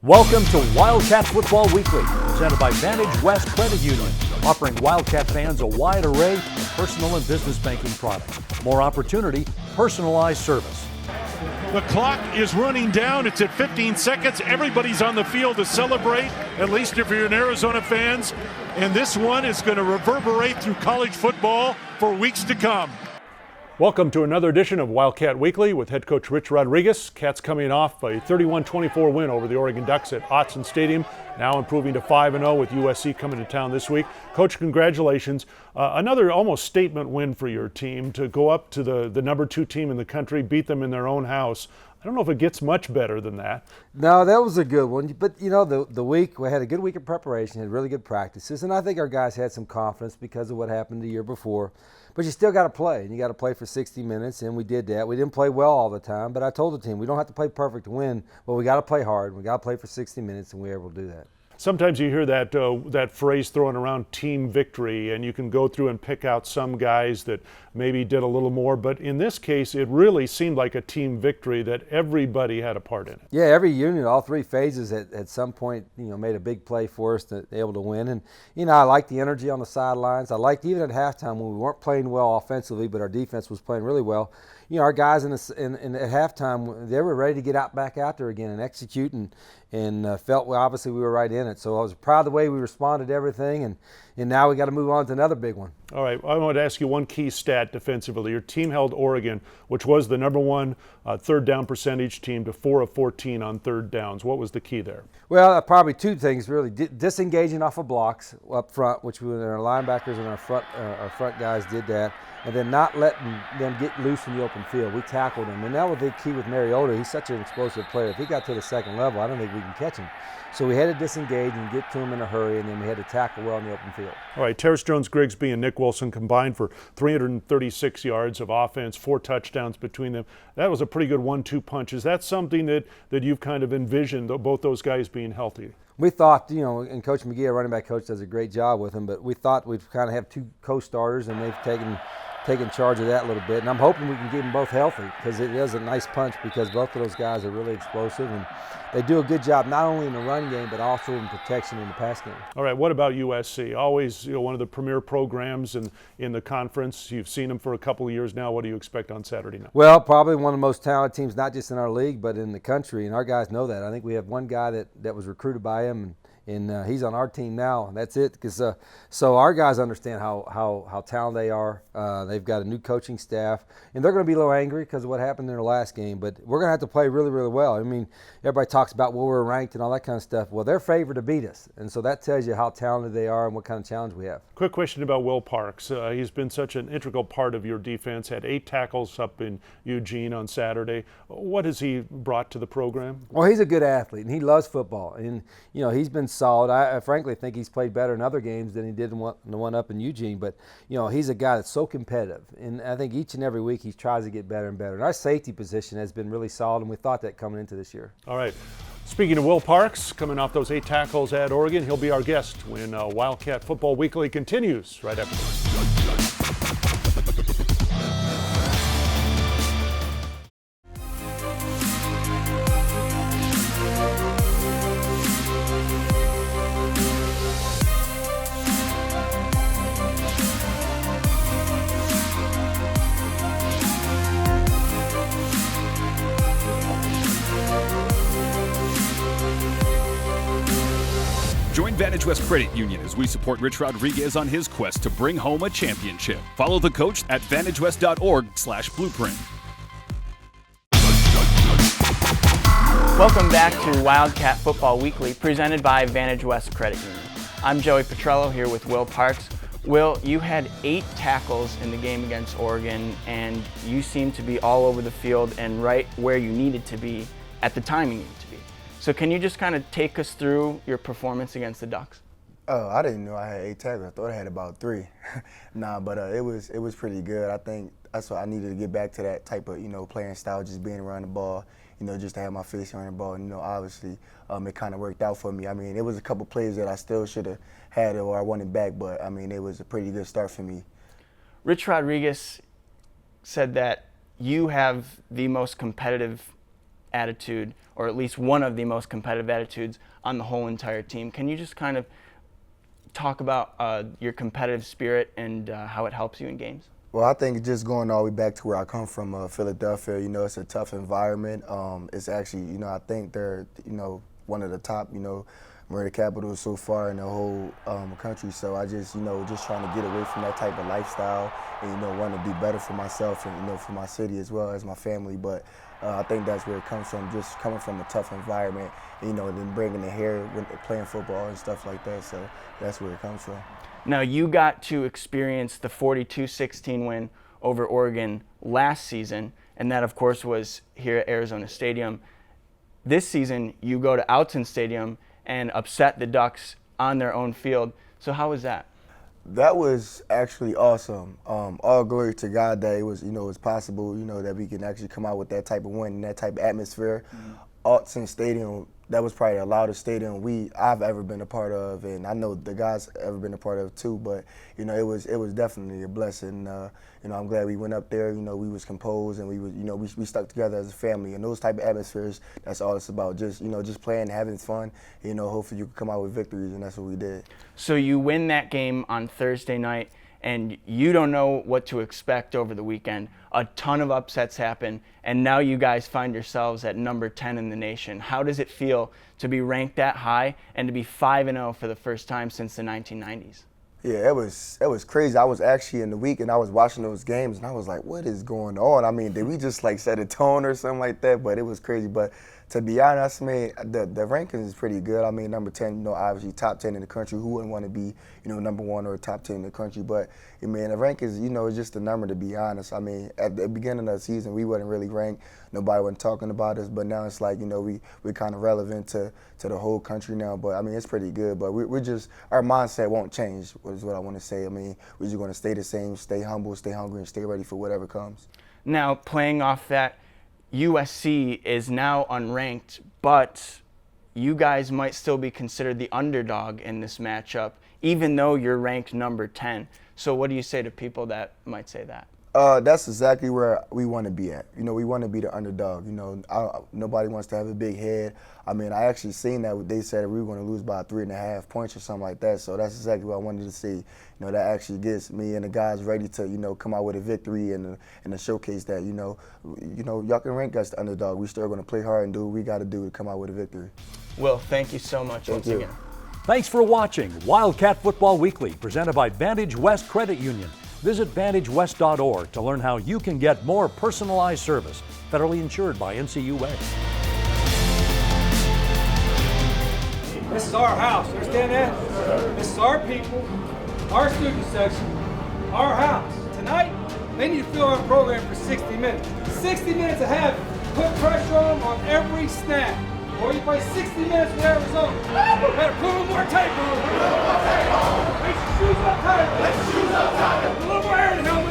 Welcome to Wildcat Football Weekly, presented by Vantage West Credit Union, offering Wildcat fans a wide array of personal and business banking products. More opportunity, personalized service. The clock is running down. It's at 15 seconds. Everybody's on the field to celebrate, at least if you're an Arizona fans. And this one is going to reverberate through college football for weeks to come. Welcome to another edition of Wildcat Weekly with head coach Rich Rodriguez. Cats coming off a 31-24 win over the Oregon Ducks at Autzen Stadium, now improving to 5-0 with USC coming to town this week. Coach, congratulations. Another almost statement win for your team to go up to the number 2 team in the country, beat them in their own house. I don't know if it gets much better than that. No, that was a good one. But, you know, the week, we had a good week of preparation, had really good practices, and I think our guys had some confidence because of what happened the year before. But you still got to play, and you got to play for 60 minutes, and we did that. We didn't play well all the time, but I told the team we don't have to play perfect to win, but we got to play hard. We got to play for 60 minutes, and we were able to do that. Sometimes you hear that phrase thrown around, team victory, and you can go through and pick out some guys that maybe did a little more. But in this case, it really seemed like a team victory that everybody had a part in it. Yeah, every unit, all 3 phases at some point, you know, made a big play for us to be able to win. And, you know, I liked the energy on the sidelines. I liked even at halftime when we weren't playing well offensively, but our defense was playing really well. You know, our guys at halftime, they were ready to get back out there again and execute, and felt obviously we were right in it. So I was proud of the way we responded to everything, and now we got to move on to another big one. All right, I want to ask you one key stat defensively. Your team held Oregon, which was the number 1 third down percentage team, to 4 of 14 on third downs. What was the key there? Well, probably 2 things really. Disengaging off of blocks up front, which our linebackers and our front guys did that, and then not letting them get loose in the open field. We tackled them, and that was the key with Mariota. He's such an explosive player. If he got to the second level, I don't think we can catch him. So we had to disengage and get to him in a hurry, and then we had to tackle well in the open field. All right, Terrace Jones-Grigsby and Nick Wilson combined for 336 yards of offense, 4 touchdowns between them. That was a pretty good 1-2 punch. Is that something that you've kind of envisioned, both those guys being healthy? We thought, you know, and Coach McGee, our running back coach, does a great job with them, but we thought we'd kind of have 2 co-starters, and they've taken charge of that a little bit. And I'm hoping we can keep them both healthy, because it is a nice punch, because both of those guys are really explosive, and they do a good job not only in the run game but also in protection in the pass game. All right, what about USC? Always, you know, one of the premier programs in the conference. You've seen them for a couple of years now. What do you expect on Saturday night? Well, probably one of the most talented teams, not just in our league but in the country, and our guys know that. I think we have one guy that was recruited by him, and he's on our team now. That's it, because so our guys understand how talented they are. They've got a new coaching staff, and they're going to be a little angry because of what happened in their last game. But we're going to have to play really, really well. I mean, everybody talks about where we're ranked and all that kind of stuff. Well, they're favored to beat us, and so that tells you how talented they are and what kind of challenge we have. Quick question about Will Parks. He's been such an integral part of your defense. Had 8 tackles up in Eugene on Saturday. What has he brought to the program? Well, he's a good athlete, and he loves football, and you know he's been solid. I frankly think he's played better in other games than he did in the one up in Eugene. But you know he's a guy that's so competitive, and I think each and every week he tries to get better and better. And our safety position has been really solid, and we thought that coming into this year. All right. Speaking of Will Parks, coming off those 8 tackles at Oregon, he'll be our guest when Wildcat Football Weekly continues right after this. Join Vantage West Credit Union as we support Rich Rodriguez on his quest to bring home a championship. Follow the coach at vantagewest.org/blueprint. Welcome back to Wildcat Football Weekly, presented by Vantage West Credit Union. I'm Joey Petrello here with Will Parks. Will, you had 8 tackles in the game against Oregon, and you seemed to be all over the field and right where you needed to be at the time you needed to be. So can you just kind of take us through your performance against the Ducks? Oh, I didn't know I had 8 tackles. I thought I had about 3. But it was pretty good. I think that's what I needed to get back to, that type of, you know, playing style, just being around the ball, you know, just to have my face on the ball. And, you know, obviously it kind of worked out for me. I mean, it was a couple plays that I still should have had or I wanted back, but, I mean, it was a pretty good start for me. Rich Rodriguez said that you have the most competitive attitude, or at least one of the most competitive attitudes on the whole entire team. Can you just kind of talk about your competitive spirit and how it helps you in games? Well, I think just going all the way back to where I come from, Philadelphia, it's a tough environment. It's actually, I think they're, one of the top, murder capitals so far in the whole country. So I just, just trying to get away from that type of lifestyle and, want to do better for myself and, for my city as well as my family. But I think that's where it comes from, just coming from a tough environment, and then bringing it here when playing football and stuff like that. So that's where it comes from. Now, you got to experience the 42-16 win over Oregon last season, and that, of course, was here at Arizona Stadium. This season, you go to Autzen Stadium and upset the Ducks on their own field. So how was that? That was actually awesome. All glory to God that it was, it was possible, that we can actually come out with that type of win and that type of atmosphere. Autzen Stadium, that was probably the loudest stadium I've ever been a part of, and I know the guys ever been a part of too. But it was definitely a blessing. I'm glad we went up there. We was composed and we was we stuck together as a family. And those type of atmospheres, that's all it's about. Just just playing, having fun. Hopefully you can come out with victories, and that's what we did. So you win that game on Thursday night, and you don't know what to expect over the weekend. A ton of upsets happen, and now you guys find yourselves at number 10 in the nation. How does it feel to be ranked that high and to be 5-0 for the first time since the 1990s? Yeah, it was crazy. I was actually in the week and I was watching those games and I was like, what is going on? I mean, did we just set a tone or something like that? But it was crazy. But to be honest, the rankings is pretty good. I mean, number 10, obviously top 10 in the country. Who wouldn't want to be, number 1 or top 10 in the country? But the rankings, is just a number, to be honest. I mean, at the beginning of the season, we wasn't really ranked. Nobody wasn't talking about us. But now it's like, we're kind of relevant to the whole country now. But it's pretty good. But we're just, our mindset won't change, is what I want to say. We're just going to stay the same, stay humble, stay hungry, and stay ready for whatever comes. Now, playing off that, USC is now unranked, but you guys might still be considered the underdog in this matchup, even though you're ranked number 10. So what do you say to people that might say that? That's exactly where we want to be at. We want to be the underdog. Nobody wants to have a big head. I actually seen that they said we were going to lose by 3.5 points or something like that. So that's exactly what I wanted to see. That actually gets me and the guys ready to, come out with a victory and to showcase that, y'all can rank us the underdog. We still going to play hard and do what we got to do to come out with a victory. Will, thank you so much once again. Thanks for watching Wildcat Football Weekly, presented by Vantage West Credit Union. Visit VantageWest.org to learn how you can get more personalized service, federally insured by NCUA. This is our house, you understand that? This is our people, our student section, our house. Tonight, they need to fill our program for 60 minutes. 60 minutes of habit. Put pressure on them on every snap. Or you play 60 minutes with Arizona. Better put a little more tape on. Make your shoes up tight. Make your shoes up tight. A little more air in the helmet.